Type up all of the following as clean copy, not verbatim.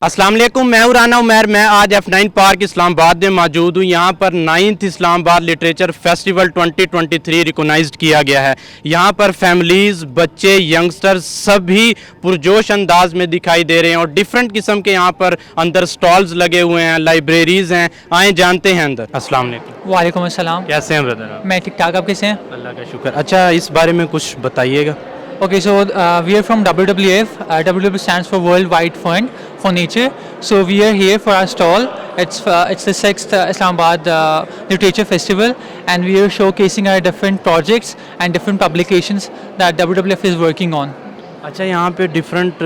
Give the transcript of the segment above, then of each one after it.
अस्सलाम वालेकुम, मैं हूं राना उमर। मैं आज F9 पार्क इस्लामाबाद में मौजूद हूं। यहां पर 9th Islamabad literature festival 2023 recognised किया गया है। यहां पर फैमिलीज़, बच्चे, यंगस्टर्स सभी पुरजोश अंदाज में दिखाई दे रहे हैं और डिफरेंट किस्म के यहां पर अंदर स्टॉल्स लगे हुए हैं, लाइब्रेरीज़ हैं। आए जानते हैं अंदर। अस्सलाम वालेकुम। वालेकुम अस्सलाम। कैसे हैं ब्रदर? मैं ठीक ठाक, आप कैसे हैं? अल्लाह का शुक्र। अच्छा, इस बारे में कुछ बताइएगा। Okay, so we are from WWF. WWF stands for World Wide Fund for Nature. So we are here for our stall. It's the 6th Islamabad Literature Festival, and we are showcasing our different projects and different publications that WWF is working on. अच्छा, यहाँ पे different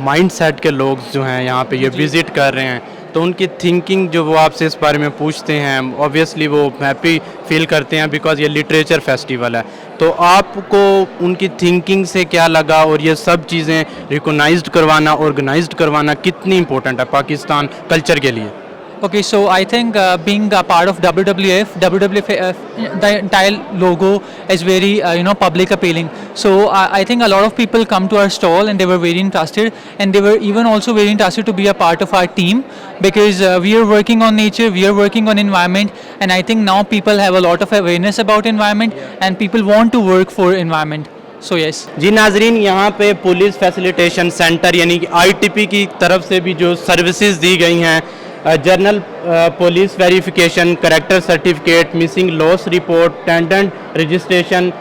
mind set के लोग जो हैं यहाँ पे ये विज़िट कर रहे हैं, तो उनकी थिंकिंग जो वो आपसे इस बारे में पूछते हैं, ऑब्वियसली वो हैप्पी फील करते हैं बिकॉज़ ये लिटरेचर फेस्टिवल है। तो आपको उनकी थिंकिंग से क्या लगा और ये सब चीज़ें रिकॉग्नाइज्ड करवाना, ऑर्गेनाइज्ड करवाना कितनी इंपॉर्टेंट है पाकिस्तान कल्चर के लिए? Okay, so I think being a part of WWF, the entire logo is very public appealing. So I think a lot of people come to our stall and they were very interested, and they were even also very interested to be a part of our team because we are working on nature, we are working on environment, and I think now people have a lot of awareness about environment and people want to work for environment. So yes. जी नाजरीन, यहाँ पे police facilitation centre यानी कि ITP की तरफ से भी जो सर्विसेज दी गई हैं, general police verification, character certificate, missing loss report, tenant registration,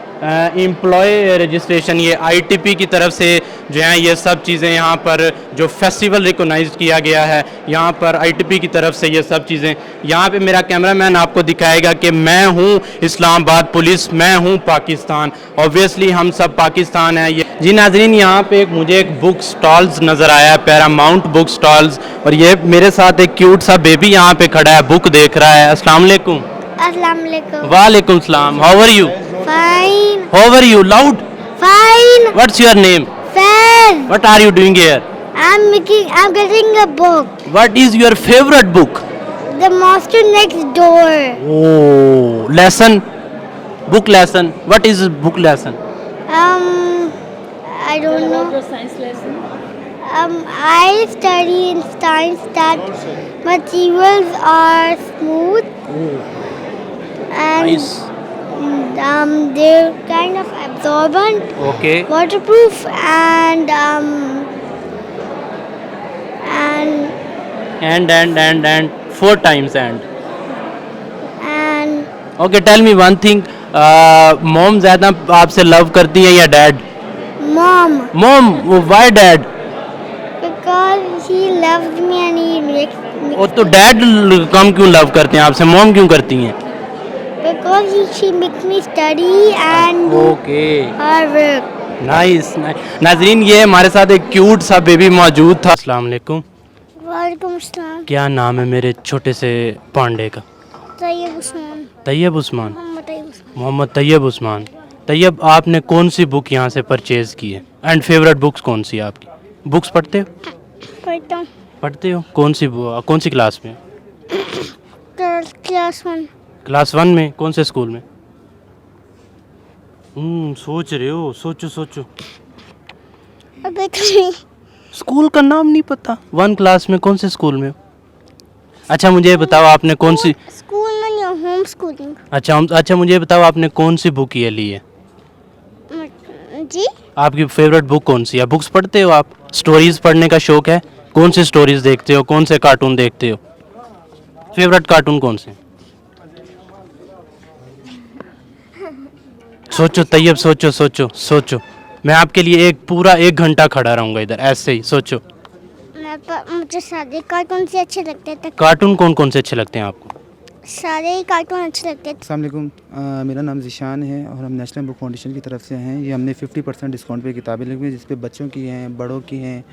employee registration, ये ITP की तरफ से जो हैं ये सब चीज़ें यहाँ पर जो फेस्टिवल रिकॉग्नाइज्ड किया गया है, यहाँ पर ITP की तरफ से ये सब चीज़ें। यहाँ पे मेरा कैमरामैन आपको दिखाएगा कि मैं हूँ इस्लामाबाद पुलिस, मैं हूँ पाकिस्तान। ऑब्वियसली हम सब पाकिस्तान हैं। ये जी नाजरीन, यहाँ पे मुझे एक बुक स्टॉल्स नज़र आया है, पैरामाउंट बुक स्टॉल्स, और ये मेरे साथ एक क्यूट सा बेबी यहाँ पे खड़ा है, बुक देख रहा है। अस्सलाम वालेकुम। अस्सलाम वालेकुम। वालेकुम सलाम। How are you? Fine. How are you? Loud. Fine. What's your name? Fan. What are you doing here? I'm getting a book. What is your favourite book? The Monster Next Door. Oh, lesson, book lesson. What is book lesson? I don't know. Science lesson. I study in science that materials are smooth and Nice. They're kind of absorbent, Okay. waterproof, and And 4 times and. Okay, tell me one thing. Mom ज़्यादा आपसे love करती है या dad? Mom, Mom, why dad? because he loves me and he makes me. वो तो dad कम क्यों love करते हैं आपसे, mom क्यों करती हैं? Because she makes me study and do Okay. her work. Nice. नाजरीन, ये हमारे साथ एक क्यूट सा बेबी मौजूद था। अस्सलाम वालेकुम। वालेकुम अस्सलाम। क्या नाम है मेरे छोटे से पांडे का? तैयब उस्मान। तैयब उस्मान। मोहम्मद तैयब उस्मान। मोहम्मद तैयब उस्मान। तैयब, आपने कौन सी बुक यहाँ से परचेज़ की है एंड फेवरेट बुक्स कौन सी है आपकी? बुक्स पढ़ते हो? पढ़ता हूँ। पढ़ते हो? कौन सी क्लास में? क्लास 1। क्लास 1 में? कौन से स्कूल में? सोच रहे हो? सोचो। अबे तो स्कूल का नाम नहीं पता? 1 क्लास में कौन से स्कूल में हो? अच्छा मुझे बताओ आपने कौन सी, स्कूल में नहीं, होम स्कूलिंग। अच्छा मुझे बताओ आपने कौन सी बुक ये ली है? जी, आपकी फेवरेट बुक कौन सी है? बुक्स पढ़ते हो आप? स्टोरीज पढ़ने का शौक है? कौन सी स्टोरीज देखते हो? कौन से कार्टून देखते हो? फेवरेट कार्टून कौन से? सोचो तैयब, सोचो। मैं आपके लिए एक पूरा 1 घंटा खड़ा रहूँगा इधर, ऐसे ही सोचो। मुझे सारे कार्टून से अच्छे लगते थे। कार्टून कौन से अच्छे लगते हैं आपको? सारे ही कार्टून अच्छे लगते थे। अस्सलाम वालेकुम। मेरा नाम ज़ीशान है और हम नेशनल बुक फाउंडेशन की तरफ से हैं। ये हमने 50% डिस्काउंट पे किताबें लगी हुई, जिस पे बच्चों की हैं, बड़ों की हैं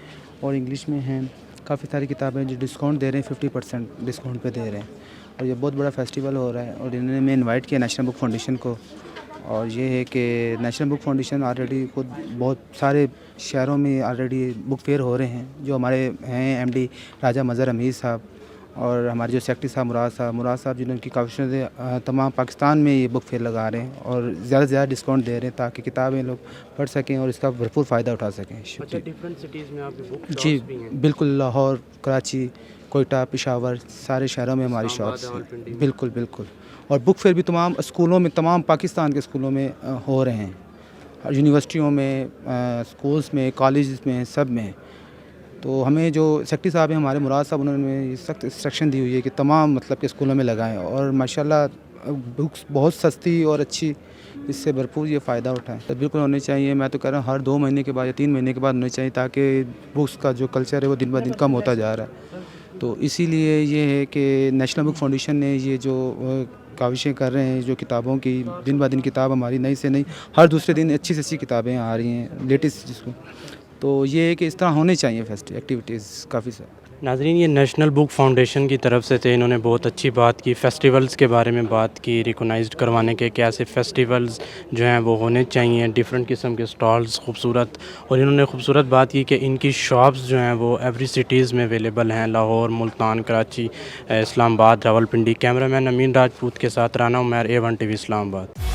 और इंग्लिश में हैं। काफ़ी सारी किताबें जो डिस्काउंट दे रहे हैं, 50% डिस्काउंट पे दे रहे हैं। और ये बहुत बड़ा फेस्टिवल हो रहा है और इन्होंने मैं इनवाइट किया नेशनल बुक फाउंडेशन को। और ये है कि नेशनल बुक फाउंडेशन ऑलरेडी खुद बहुत सारे शहरों में ऑलरेडी बुक फेयर हो रहे हैं। जो हमारे हैं MD राजा मज़हर हमीद साहब اور ہمارے جو سیکٹری صاحب مراد صاحب جنہوں کی کافی تمام پاکستان میں یہ بک فیئر لگا رہے ہیں اور زیادہ سے زیادہ ڈسکاؤنٹ دے رہے ہیں تاکہ کتابیں لوگ پڑھ سکیں اور اس کا بھرپور فائدہ اٹھا سکیں. اچھا ڈفرینٹ سٹیز میں آپ کی بک جی شاپس بھی ہیں؟ بالکل, لاہور, کراچی, کوئٹہ, پشاور, سارے شہروں میں ہماری شاپس ہیں. بالکل بالکل. اور بک فیئر بھی تمام اسکولوں میں, تمام پاکستان کے اسکولوں میں ہو رہے ہیں, یونیورسٹیوں میں, اسکولس میں, کالجز میں, سب میں. تو ہمیں جو سیکٹری صاحب ہیں ہمارے مراد صاحب, انہوں نے یہ سخت انسٹرکشن دی ہوئی ہے کہ تمام مطلب کہ اسکولوں میں لگائیں اور ماشاءاللہ بکس بہت سستی اور اچھی, اس سے بھرپور یہ فائدہ اٹھائیں. بالکل ہونی چاہیے. میں تو کہہ رہا ہوں ہر 2 مہینے کے بعد یا 3 مہینے کے بعد ہونی چاہیے تاکہ بکس کا جو کلچر ہے وہ دن بہ دن کم ہوتا جا رہا ہے. تو اسی لیے یہ ہے کہ نیشنل بک فاؤنڈیشن نے یہ جو کاوشیں کر رہے ہیں, جو کتابوں کی دن بہ دن کتاب ہماری نئی سے نئی ہر دوسرے دن اچھی سے اچھی کتابیں آ رہی ہیں لیٹسٹ جس کو, تو یہ ہے کہ اس طرح ہونے چاہیے ایکٹیویٹیز کافی سارے. ناظرین, یہ نیشنل بک فاؤنڈیشن کی طرف سے تھے, انہوں نے بہت اچھی بات کی, فیسٹیولز کے بارے میں بات کی, ریکونائزڈ کروانے کے کیسے فیسٹیولز جو ہیں وہ ہونے چاہیے, ڈیفرنٹ قسم کے سٹالز خوبصورت, اور انہوں نے خوبصورت بات کی کہ ان کی شاپس جو ہیں وہ ایوری سٹیز میں اویلیبل ہیں, لاہور, ملتان, کراچی, اسلام آباد, راولپنڈی. کیمرہ مین امین راجپوت کے ساتھ رانا عمیر, A1 TV اسلام آباد.